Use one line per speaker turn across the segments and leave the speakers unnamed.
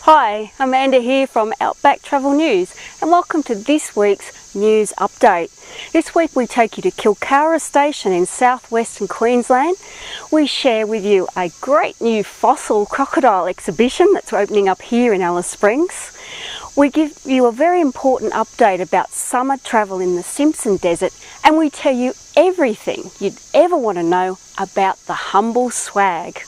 Hi, Amanda here from Outback Travel News and welcome to this week's news update. This week we take you to Kilcara Station in southwestern Queensland. We share with you a great new fossil crocodile exhibition that's opening up here in Alice Springs. We give you a very important update about summer travel in the Simpson Desert, and we tell you everything you'd ever want to know about the humble swag.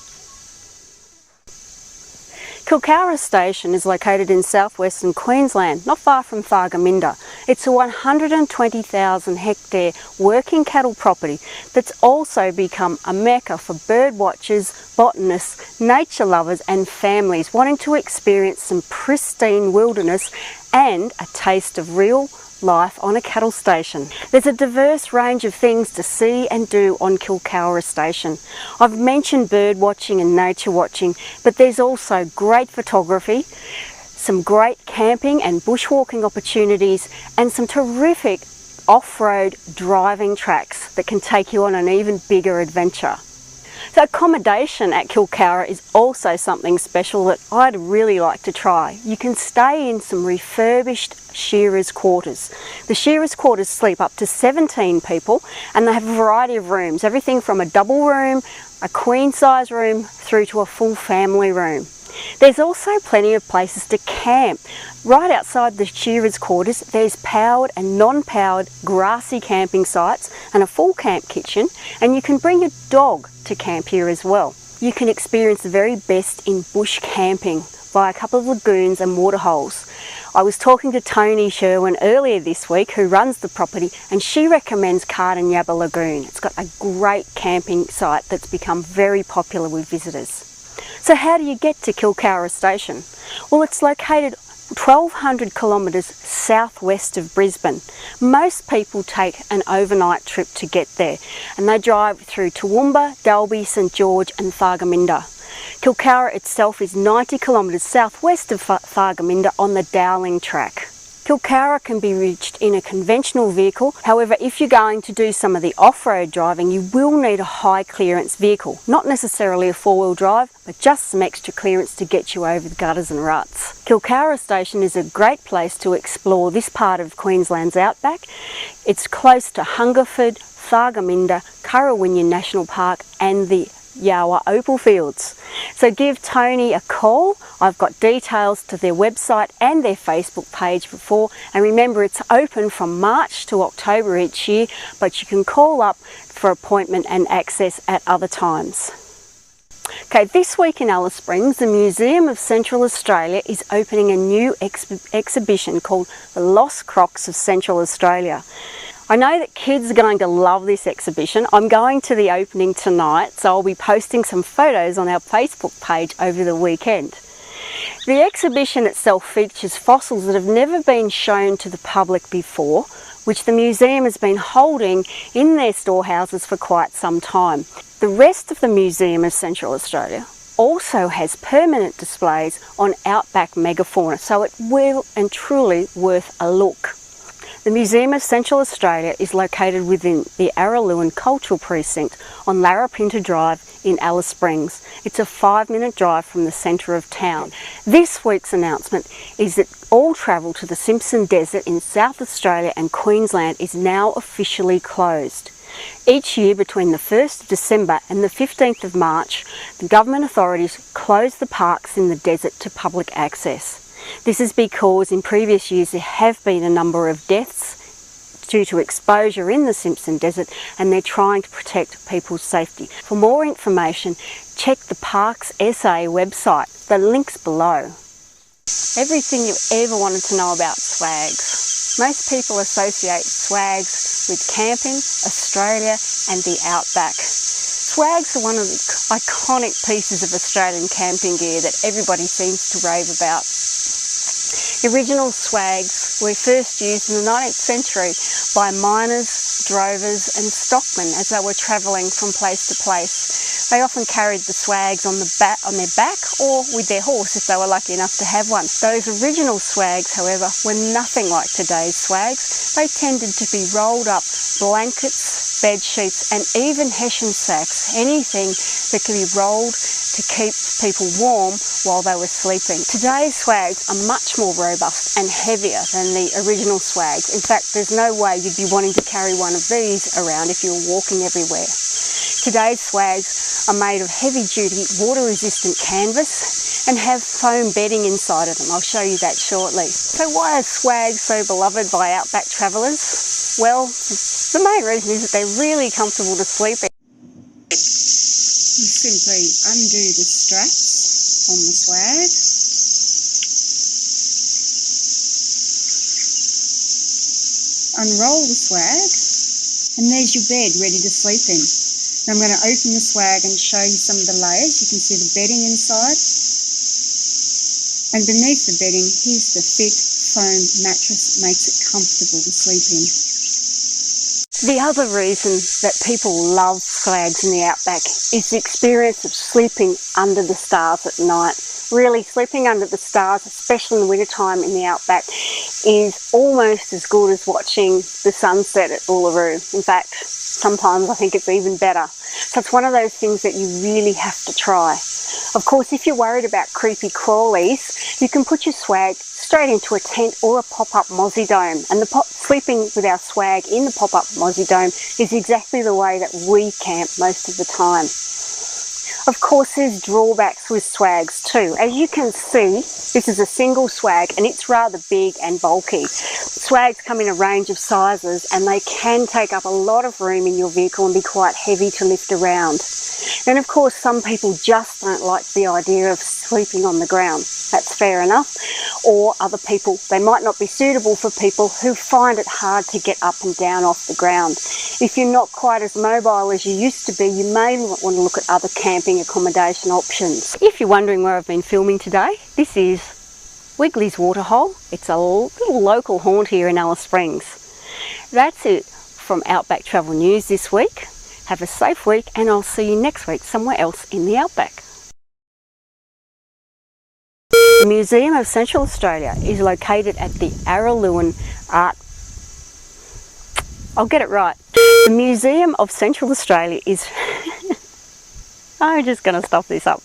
Kilcara Station is located in southwestern Queensland, not far from Thargomindah. It's a 120,000 hectare working cattle property that's also become a mecca for bird watchers, botanists, nature lovers and families wanting to experience some pristine wilderness and a taste of real life on a cattle station. There's a diverse range of things to see and do on Kilcara Station. I've mentioned bird watching and nature watching, but there's also great photography, some great camping and bushwalking opportunities, and some terrific off-road driving tracks that can take you on an even bigger adventure. So accommodation at Kilcara is also something special that I'd really like to try. You can stay in some refurbished shearers' quarters. The shearers' quarters sleep up to 17 people and they have a variety of rooms, everything from a double room, a queen size room through to a full family room. There's also plenty of places to camp. Right outside the shearers' quarters there's powered and non-powered grassy camping sites and a full camp kitchen, and you can bring your dog to camp here as well. You can experience the very best in bush camping by a couple of lagoons and waterholes. I was talking to Tony Sherwin earlier this week, who runs the property, and she recommends Cardinyabba Lagoon. It's got a great camping site that's become very popular with visitors. So how do you get to Kilcara Station? Well, it's located 1,200 kilometres southwest of Brisbane. Most people take an overnight trip to get there, and they drive through Toowoomba, Dalby, St George and Thargomindah. Kilcara itself is 90 kilometres southwest of Thargomindah on the Dowling track. Kilcara can be reached in a conventional vehicle. However, if you're going to do some of the off-road driving, you will need a high clearance vehicle. Not necessarily a four-wheel drive, but just some extra clearance to get you over the gutters and ruts. Kilcara Station is a great place to explore this part of Queensland's outback. It's close to Hungerford, Thargomindah, Currawinyan National Park and the Yowa Opal Fields. So give Tony a call. I've got details to their website and their Facebook page before, and remember it's open from March to October each year, but you can call up for appointment and access at other times. Okay, this week in Alice Springs, the Museum of Central Australia is opening a new exhibition called The Lost Crocs of Central Australia. I know that kids are going to love this exhibition. I'm going to the opening tonight, so I'll be posting some photos on our Facebook page over the weekend. The exhibition itself features fossils that have never been shown to the public before, which the museum has been holding in their storehouses for quite some time. The rest of the Museum of Central Australia also has permanent displays on outback megafauna, so it will and truly worth a look. The Museum of Central Australia is located within the Araluen Cultural Precinct on Larapinta Drive in Alice Springs. It's a 5-minute drive from the centre of town. This week's announcement is that all travel to the Simpson Desert in South Australia and Queensland is now officially closed. Each year between the 1st of December and the 15th of March, the government authorities close the parks in the desert to public access. This is because in previous years there have been a number of deaths due to exposure in the Simpson Desert, and they're trying to protect people's safety. For more information, check the Parks SA website. The link's below. Everything you've ever wanted to know about swags. Most people associate swags with camping, Australia and the outback. Swags are one of the iconic pieces of Australian camping gear that everybody seems to rave about. The original swags were first used in the 19th century by miners, drovers and stockmen as they were travelling from place to place. They often carried the swags on their back or with their horse if they were lucky enough to have one. Those original swags, however, were nothing like today's swags. They tended to be rolled up blankets, bed sheets and even hessian sacks, anything that could be rolled to keep people warm while they were sleeping. Today's swags are much more robust and heavier than the original swags. In fact, there's no way you'd be wanting to carry one of these around if you were walking everywhere. Today's swags are made of heavy-duty, water-resistant canvas and have foam bedding inside of them. I'll show you that shortly. So why are swags so beloved by outback travellers? Well, the main reason is that they're really comfortable to sleep in. You simply undo the straps on the swag. Unroll the swag, and there's your bed ready to sleep in. Now I'm going to open the swag and show you some of the layers. You can see the bedding inside. And beneath the bedding, here's the thick foam mattress that makes it comfortable to sleep in. The other reason that people love swags in the outback is the experience of sleeping under the stars at night. Really, sleeping under the stars, especially in the wintertime in the outback, is almost as good as watching the sunset at Uluru. In fact, sometimes I think it's even better. So it's one of those things that you really have to try. Of course, if you're worried about creepy crawlies, you can put your swag straight into a tent or a pop-up mozzie dome. And sleeping with our swag in the pop-up mozzie dome is exactly the way that we camp most of the time. Of course, there's drawbacks with swags too. As you can see, this is a single swag and it's rather big and bulky. Swags come in a range of sizes and they can take up a lot of room in your vehicle and be quite heavy to lift around. And of course, some people just don't like the idea of sleeping on the ground. That's fair enough. Or other people, they might not be suitable for people who find it hard to get up and down off the ground. If you're not quite as mobile as you used to be, you may want to look at other camping accommodation options. If you're wondering where I've been filming today, this is Wiggly's Waterhole. It's a little local haunt here in Alice Springs. That's it from Outback Travel News this week. Have a safe week and I'll see you next week somewhere else in the outback. The Museum of Central Australia is located at the Araluen Art... I'll get it right. The Museum of Central Australia is... I'm just going to stop this up.